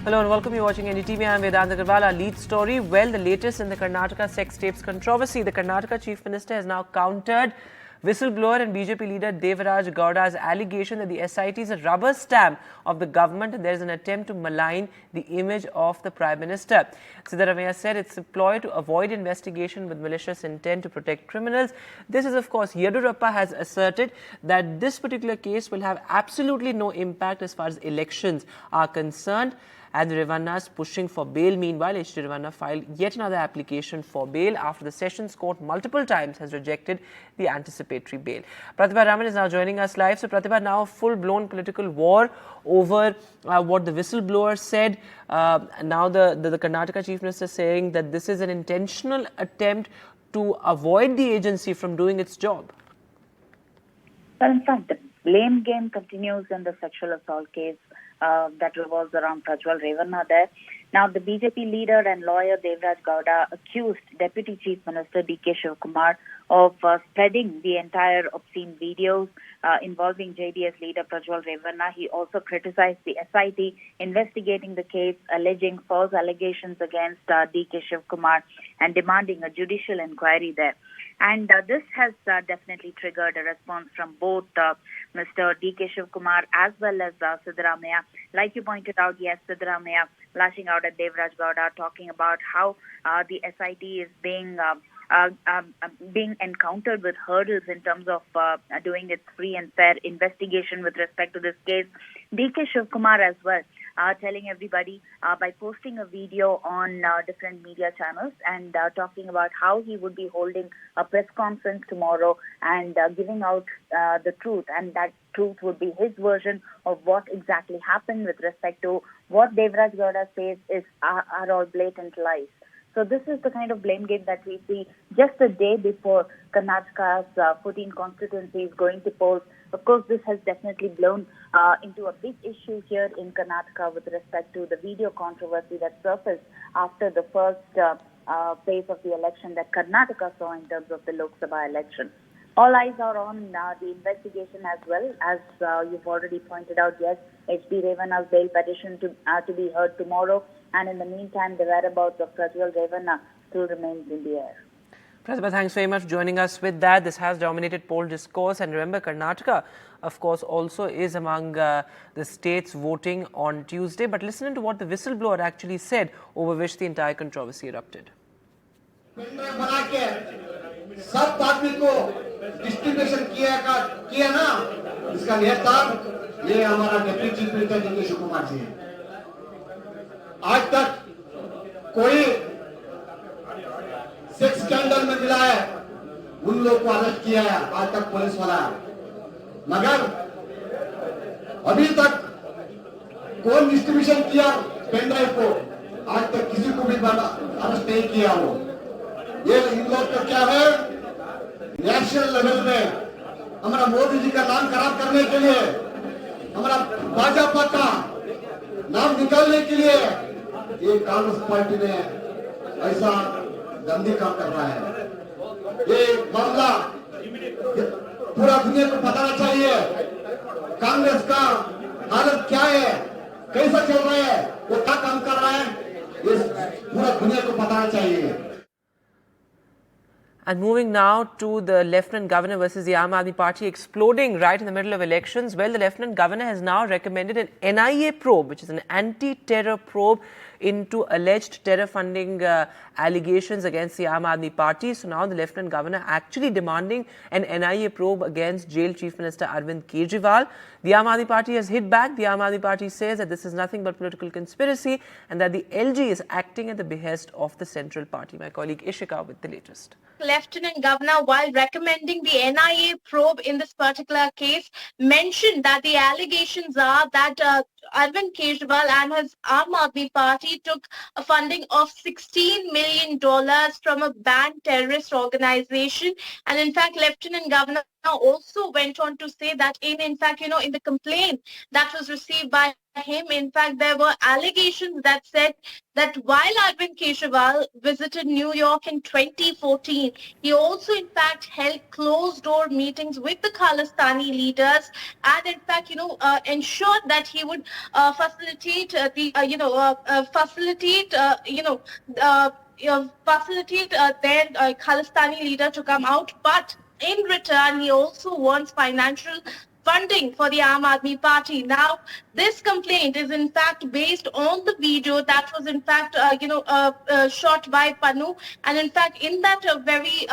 Hello and welcome. You're watching NDTV. I'm Vedant Agarwal. Our lead story. Well, the latest in the Karnataka sex tapes controversy. The Karnataka Chief Minister has now countered whistleblower and BJP leader Devaraj Gowda's allegation that the SIT is a rubber stamp of the government and there is an attempt to malign the image of the Prime Minister. Siddaramaiah said it's a ploy to avoid investigation with malicious intent to protect criminals. This is, of course, Yediyurappa has asserted that this particular case will have absolutely no impact as far as elections are concerned. And Revanna is pushing for bail. Meanwhile, H.D. Revanna filed yet another application for bail after the Sessions Court multiple times has rejected the anticipatory bail. Pratibha Raman is now joining us live. So, Pratibha, now a full-blown political war over what the whistleblower said. Now the Karnataka Chief Minister saying that this is an intentional attempt to avoid the agency from doing its job. Well, in fact, the blame game continues in the sexual assault case that revolves around Prajwal Revanna there. Now, the BJP leader and lawyer Devaraj Gowda accused Deputy Chief Minister D.K. Shivakumar of spreading the entire obscene videos involving JDS leader Prajwal Revanna. He also criticized the SIT investigating the case, alleging false allegations against D.K. Shivakumar and demanding a judicial inquiry there. And this has definitely triggered a response from both Mr. D.K. Shivakumar as well as Siddaramaiah. Like you pointed out, yes, Siddaramaiah lashing out at Devaraj Gowda, talking about how the SIT is being encountered with hurdles in terms of doing its free and fair investigation with respect to this case. D.K. Shivakumar as well, telling everybody by posting a video on different media channels and talking about how he would be holding a press conference tomorrow and giving out the truth, and that truth would be his version of what exactly happened with respect to what Devaraj Gowda says are all blatant lies. So this is the kind of blame game that we see just a day before Karnataka's 14 constituencies going to polls. Of course, this has definitely blown into a big issue here in Karnataka with respect to the video controversy that surfaced after the first phase of the election that Karnataka saw in terms of the Lok Sabha election. All eyes are on the investigation as well. As you've already pointed out, yes, H.D. Revanna's bail petition to be heard tomorrow. And in the meantime, the whereabouts of Prajwal Revanna still remains in the air. Pratibha, thanks very much for joining us with that. This has dominated poll discourse. And remember, Karnataka, of course, also is among the states voting on Tuesday. But listen to what the whistleblower actually said, over which the entire controversy erupted. सब आदमी को distribution किया ना, इसका नेता ये हमारा deputy chief minister D K. Shivakumar ji है। आज तक कोई सेक्स स्कैंडल में मिला है, उन लोग को अरेस्ट किया है आज तक पुलिस वाला, मगर अभी तक कौन डिस्ट्रीब्यूशन किया पेन ड्राइव को, आज तक किसी को भी अरेस्ट नहीं किया। वो ये इन लोग का क्या है, नेशनल लेवल में हमारा मोदी जी का नाम खराब करने के लिए, हमारा भाजपा का नाम निकालने के लिए ये कांग्रेस पार्टी ने ऐसा गंदी काम कर रहा है। ये मामला पूरा दुनिया को बताना चाहिए, कांग्रेस का हालत क्या है, कैसा चल रहा है, वो क्या काम कर रहा है, ये पूरा दुनिया को बताना चाहिए। And moving now to the Lieutenant Governor versus the Aam Aadmi Party exploding right in the middle of elections. Well, the Lieutenant Governor has now recommended an NIA probe, which is an anti-terror probe into alleged terror funding allegations against the Aam Aadmi Party. So now the Lieutenant Governor actually demanding an NIA probe against Jail Chief Minister Arvind Kejriwal. The Aam Aadmi Party has hit back. The Aam Aadmi Party says that this is nothing but political conspiracy and that the LG is acting at the behest of the Central Party. My colleague Ishika with the latest. Lieutenant Governor, while recommending the NIA probe in this particular case, mentioned that the allegations are that Arvind Kejriwal and his Aam Aadmi Party took a funding of $16 million from a banned terrorist organization. And in fact, Lieutenant Governor also went on to say that in the complaint that was received by him, in fact, there were allegations that said that while Arvind Kejriwal visited New York in 2014, he also in fact held closed-door meetings with the Khalistani leaders and in fact, ensured that he would facilitate their Khalistani leader to come out, but in return, he also wants financial funding for the Aam Aadmi Party. Now, this complaint is in fact based on the video that was in fact, shot by Pannu. And in fact, in that very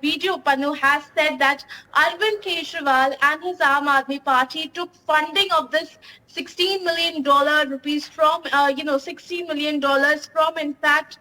video, Pannu has said that Arvind Kejriwal and his Aam Aadmi Party took funding of this $16 million rupees from, $16 million from, in fact,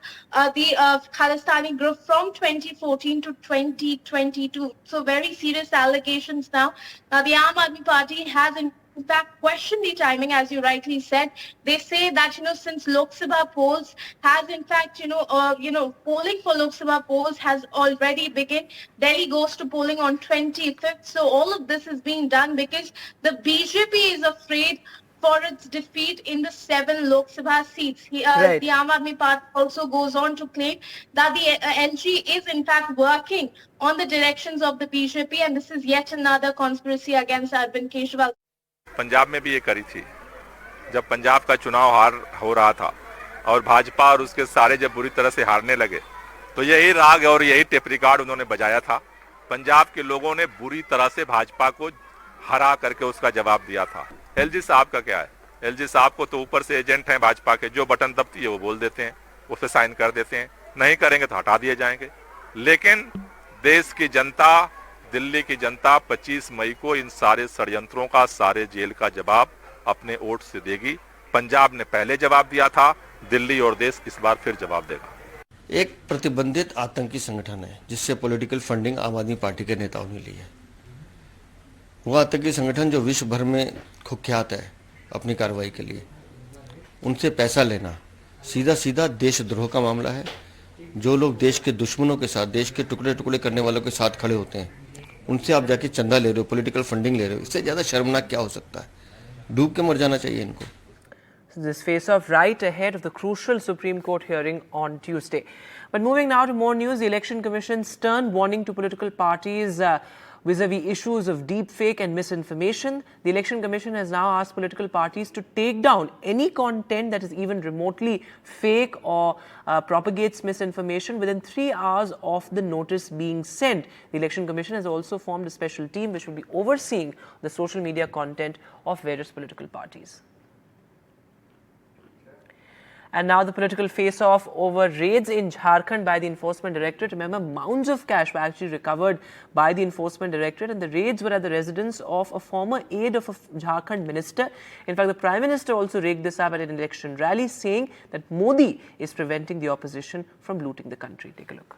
the Khalistani group from 2014 to 2022. So very serious allegations now. Now, the Aam Aadmi Party has in fact questioned the timing, as you rightly said. They say that, since Lok Sabha polls has in fact, polling for Lok Sabha polls has already begun. Delhi goes to polling on 25th. So all of this is being done because the BJP is afraid for its defeat in the 7 Lok Sabha seats. Right. The Aam Aadmi Party also goes on to claim that the NG is in fact working on the directions of the BJP, and this is yet another conspiracy against Arvind Kejriwal. Punjab में भी ये करी थी जब पंजाब का चुनाव हार हो रहा था और भाजपा और उसके सारे जब बुरी तरह से हारने लगे तो यही राग और यही टेप रिकॉर्ड उन्होंने बजाया था। पंजाब के लोगों ने बुरी तरह से भाजपा को हरा करके उसका जवाब दिया था। एलजी साहब का क्या है? एलजी साहब को तो ऊपर से एजेंट हैं भाजपा के, जो बटन दबती है वो बोल देते हैं, उस पर साइन कर देते हैं, नहीं करेंगे तो हटा दिए जाएंगे। लेकिन देश की जनता, दिल्ली की जनता 25 मई को इन सारे षड्यंत्रों का, सारे जेल का जवाब अपने वोट से देगी। पंजाब ने पहले जवाब दिया था, दिल्ली और देश इस बार फिर जवाब देगा। एक प्रतिबंधित आतंकी संगठन है जिससे पॉलिटिकल फंडिंग आम आदमी पार्टी के नेताओं ने ली है। वो आतंकी संगठन जो विश्व भर में कुख्यात है अपनी कार्रवाई के लिए, उनसे पैसा लेना सीधा सीधा देशद्रोह का मामला है। जो लोग देश के दुश्मनों के साथ, देश के टुकड़े टुकड़े करने वालों के साथ खड़े होते हैं, उनसे आप जाके चंदा ले रहे हो, पॉलिटिकल फंडिंग ले रहे हो, इससे ज़्यादा शर्मनाक क्या हो सकता है? डूब के मर जाना चाहिए इनको। This face-off right ahead of the crucial Supreme Court hearing on Tuesday. But moving now to more news, the Election Commission's stern warning to political parties vis-a-vis issues of deepfake and misinformation. The Election Commission has now asked political parties to take down any content that is even remotely fake or propagates misinformation within 3 hours of the notice being sent. The Election Commission has also formed a special team which will be overseeing the social media content of various political parties. And now the political face-off over raids in Jharkhand by the Enforcement Directorate. Remember, mounds of cash were actually recovered by the Enforcement Directorate, and the raids were at the residence of a former aide of a Jharkhand minister. In fact, the Prime Minister also raked this up at an election rally, saying that Modi is preventing the opposition from looting the country. Take a look.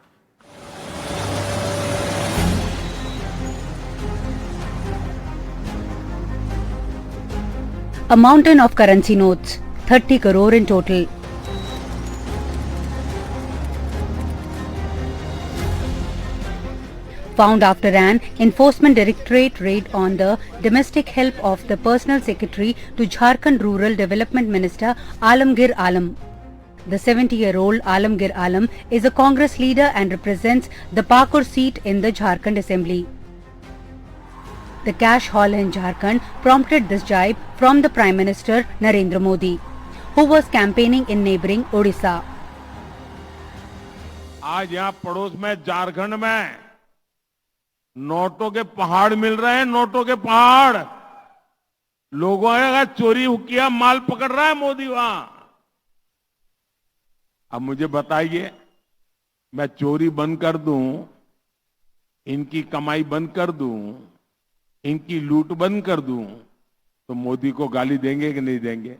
A mountain of currency notes, 30 crore in total. Found after an Enforcement Directorate raid on the domestic help of the Personal Secretary to Jharkhand Rural Development Minister Alamgir Alam. The 70-year-old Alamgir Alam is a Congress leader and represents the Pakur seat in the Jharkhand Assembly. The cash haul in Jharkhand prompted this jibe from the Prime Minister Narendra Modi, who was campaigning in neighboring Odisha. आज यहाँ पड़ोस में झारखंड में नोटों के पहाड़ मिल रहे हैं, नोटों के पहाड़। लोगों ने चोरी किया, माल पकड़ रहा है मोदी वहां। अब मुझे बताइए, मैं चोरी बंद कर दूं, इनकी कमाई बंद कर दूं, इनकी लूट बंद कर दूं, तो मोदी को गाली देंगे कि नहीं देंगे?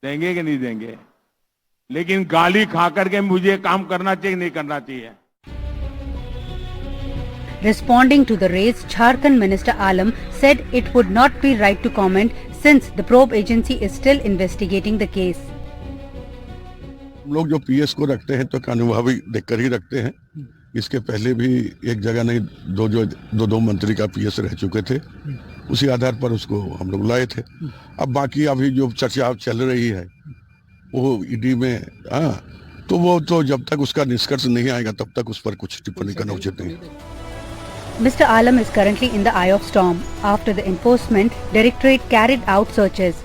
देंगे कि नहीं देंगे? लेकिन गाली खा करके मुझे काम करना चाहिए, नहीं करना चाहिए। Responding to the raids, Jharkhand Minister Alam said it would not be right to comment since the probe agency is still investigating the case. लोग जो पीएस को रखते हैं तो कानूनभावी देखकर ही रखते हैं। इसके पहले भी एक जगह नहीं, दो मंत्री का पीएस रह चुके थे, उसी आधार पर उसको हम लोग लाए थे। अब बाकी अभी जो चर्चा चल रही है वो ईडी में, तो वो तो जब तक उसका निष्कर्ष नहीं आएगा तब तक उस पर कुछ टिप्पणी करना उचित नहीं। Mr. Alam is currently in the eye of storm after the Enforcement Directorate carried out searches.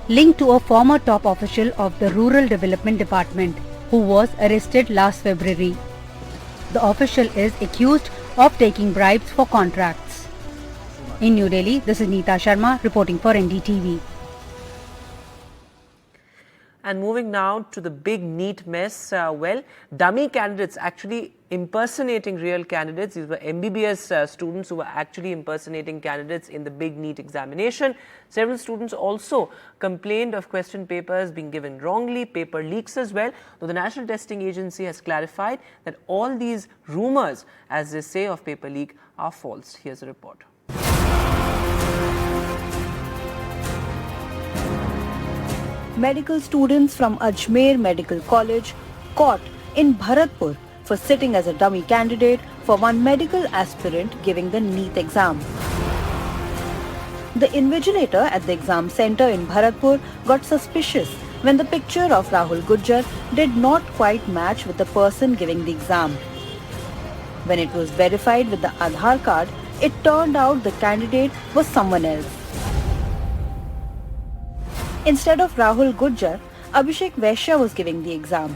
linked to a former top official of the Rural Development Department who was arrested last February. The official is accused of taking bribes for contracts. In New Delhi, this is Neeta Sharma reporting for NDTV. And moving now to the big NEET mess, dummy candidates actually impersonating real candidates. These were MBBS students who were actually impersonating candidates in the big NEET examination. Several students also complained of question papers being given wrongly, paper leaks as well, though the National Testing Agency has clarified that all these rumors, as they say, of paper leak are false. Here's a report. Medical students from Ajmer Medical College caught in Bharatpur for sitting as a dummy candidate for one medical aspirant giving the NEET exam. The invigilator at the exam center in Bharatpur got suspicious when the picture of Rahul Gujjar did not quite match with the person giving the exam. When it was verified with the Aadhaar card, it turned out the candidate was someone else. Instead of Rahul Gujjar, Abhishek Vaishya was giving the exam.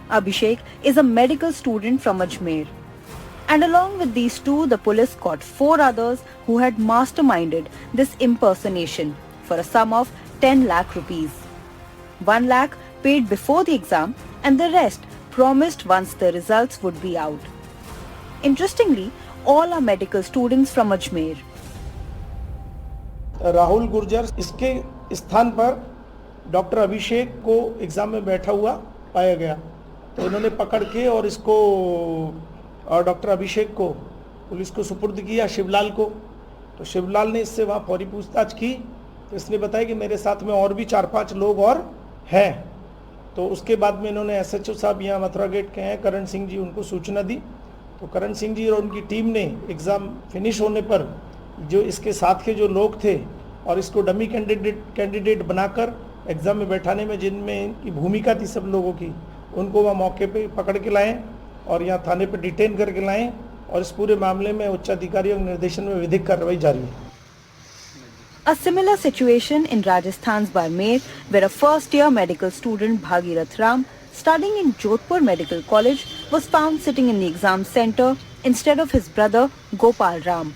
Abhishek is a medical student from Ajmer. And along with these two, the police caught 4 others who had masterminded this impersonation for a sum of 10 lakh rupees. 1 lakh paid before the exam and the rest promised once the results would be out. Interestingly, all are medical students from Ajmer. Rahul Gurjar इसके स्थान पर doctor अभिषेक को exam में बैठा हुआ पाया गया, तो इन्होंने पकड़ के और इसको डॉक्टर अभिषेक को पुलिस को सुपुर्द किया, शिवलाल को। तो शिवलाल ने इससे वहाँ फौरी पूछताछ की, तो इसने बताया कि मेरे साथ में और भी 4-5 लोग और हैं। तो उसके बाद में इन्होंने एसएचओ साहब यहाँ मथुरा गेट के हैं करण सिंह जी, उनको सूचना दी। तो करण सिंह जी और उनकी टीम ने एग्ज़ाम फिनिश होने पर जो इसके साथ के जो लोग थे और इसको डमी कैंडिडेट बनाकर एग्ज़ाम में बैठाने में जिनमें इनकी भूमिका थी सब लोगों की, उनको वहाँ मौके पे पकड़ के लाएं और यहाँ थाने पे डिटेन करके लाएं और इस पूरे मामले में उच्च अधिकारियों के निर्देशन में विधिक कार्रवाई जारी है। A similar situation in Rajasthan's Barmer, where a first-year medical student Bhagirath Ram, studying in Jodhpur Medical College, was found sitting in the exam center instead of his brother Gopal Ram.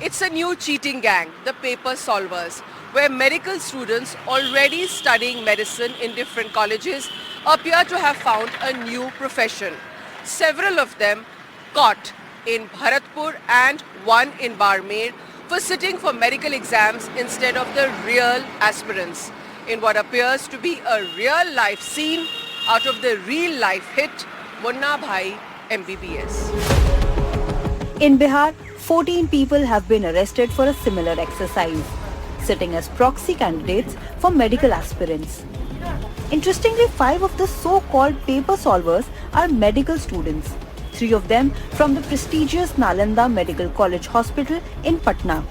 It's a new cheating gang, the paper solvers, where medical students already studying medicine in different colleges appear to have found a new profession. Several of them caught in Bharatpur and one in Barmer for sitting for medical exams instead of the real aspirants in what appears to be a real life scene out of the real life hit Munna Bhai MBBS. In Bihar, 14 people have been arrested for a similar exercise, sitting as proxy candidates for medical aspirants. Interestingly, 5 of the so-called paper solvers are medical students, 3 of them from the prestigious Nalanda Medical College Hospital in Patna.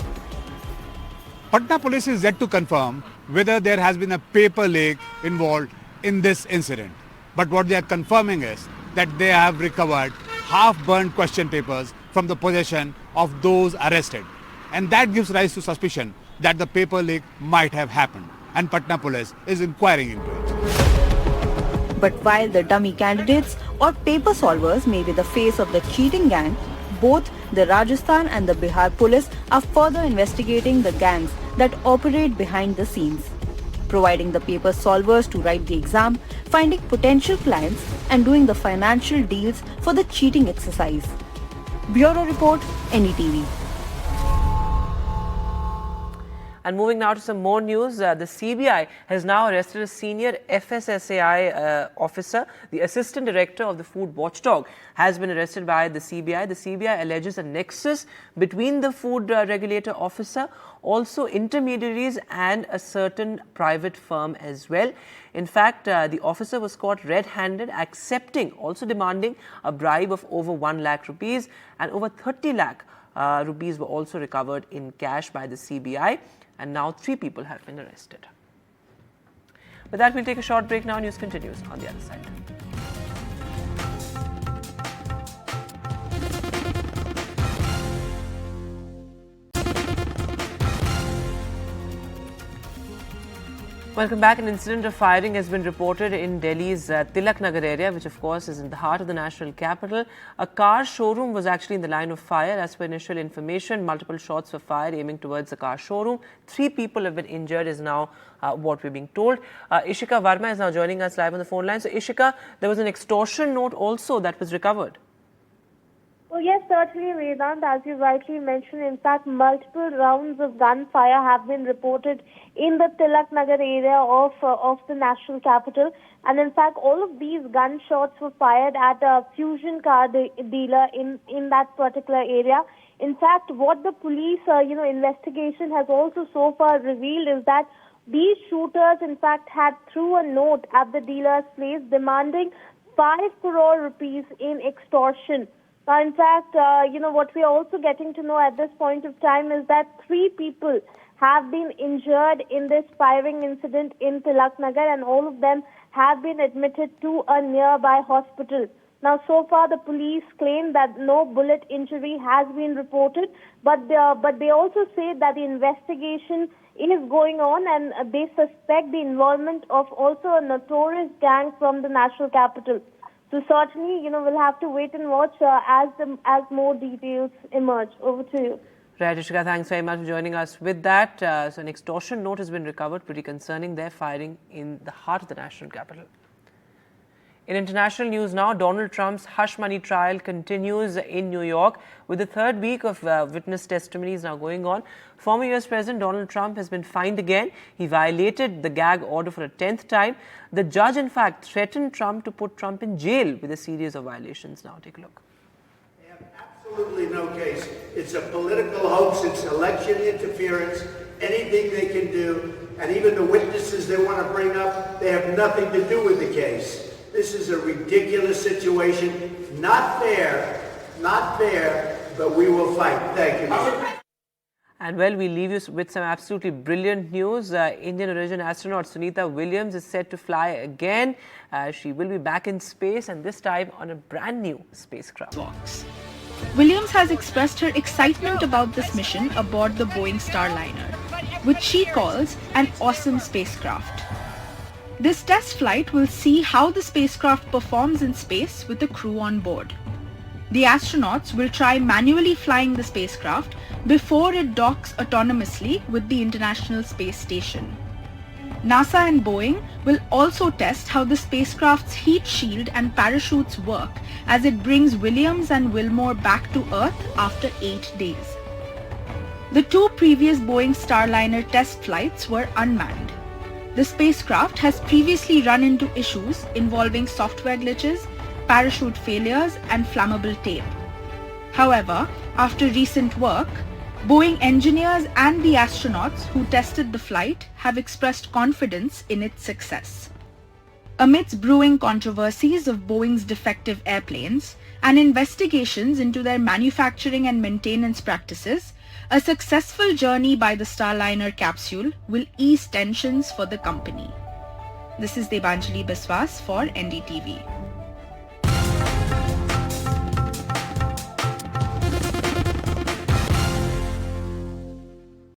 Patna police is yet to confirm whether there has been a paper leak involved in this incident. But what they are confirming is that they have recovered half-burnt question papers from the possession of those arrested. And that gives rise to suspicion that the paper leak might have happened. And Patna police is inquiring into it. But while the dummy candidates or paper solvers may be the face of the cheating gang, both the Rajasthan and the Bihar police are further investigating the gangs that operate behind the scenes, providing the paper solvers to write the exam, finding potential clients and doing the financial deals for the cheating exercise. Bureau Report, NDTV. And moving now to some more news, the CBI has now arrested a senior FSSAI officer. The assistant director of the food watchdog has been arrested by the CBI. The CBI alleges a nexus between the food regulator officer, also intermediaries and a certain private firm as well. In fact, the officer was caught red-handed, accepting, also demanding a bribe of over 1 lakh rupees, and over 30 lakh rupees were also recovered in cash by the CBI. And now 3 people have been arrested. With that, we'll take a short break now. News continues on the other side. Welcome back. An incident of firing has been reported in Delhi's Tilak Nagar area, which of course is in the heart of the national capital. A car showroom was actually in the line of fire. As per initial information, multiple shots were fired aiming towards the car showroom. 3 people have been injured is now what we're being told. Ishika Verma is now joining us live on the phone line. So Ishika, there was an extortion note also that was recovered. Oh yes, certainly, Vedant. As you rightly mentioned, in fact, multiple rounds of gunfire have been reported in the Tilak Nagar area of the national capital. And in fact, all of these gunshots were fired at a Fusion car dealer in that particular area. In fact, what the police, investigation has also so far revealed is that these shooters, in fact, had threw a note at the dealer's place demanding 5 crore rupees in extortion. Now, in fact, what we are also getting to know at this point of time is that 3 people have been injured in this firing incident in Tilak Nagar, and all of them have been admitted to a nearby hospital. Now, so far, the police claim that no bullet injury has been reported, but they also say that the investigation is going on, and they suspect the involvement of also a notorious gang from the national capital. So certainly, we'll have to wait and watch as more details emerge. Over to you. Right, Ishika, thanks very much for joining us with that. So an extortion note has been recovered, pretty concerning. They're firing in the heart of the national capital. In international news now, Donald Trump's hush money trial continues in New York with the 3rd week of witness testimonies now going on. Former US President Donald Trump has been fined again. He violated the gag order for a 10th time. The judge, in fact, threatened Trump to put Trump in jail with a series of violations. Now, take a look. They have absolutely no case. It's a political hoax. It's election interference. Anything they can do. And even the witnesses they want to bring up, they have nothing to do with the case. This is a ridiculous situation. Not fair, but we will fight. Thank you. And well, we leave you with some absolutely brilliant news. Indian origin astronaut Sunita Williams is set to fly again. She will be back in space, and this time on a brand new spacecraft. Williams has expressed her excitement about this mission aboard the Boeing Starliner, which she calls an awesome spacecraft. This test flight will see how the spacecraft performs in space with the crew on board. The astronauts will try manually flying the spacecraft before it docks autonomously with the International Space Station. NASA and Boeing will also test how the spacecraft's heat shield and parachutes work as it brings Williams and Wilmore back to Earth after 8 days. The 2 previous Boeing Starliner test flights were unmanned. The spacecraft has previously run into issues involving software glitches, parachute failures, and flammable tape. However, after recent work, Boeing engineers and the astronauts who tested the flight have expressed confidence in its success. Amidst brewing controversies of Boeing's defective airplanes and investigations into their manufacturing and maintenance practices, a successful journey by the Starliner capsule will ease tensions for the company. This is Debanjali Biswas for NDTV.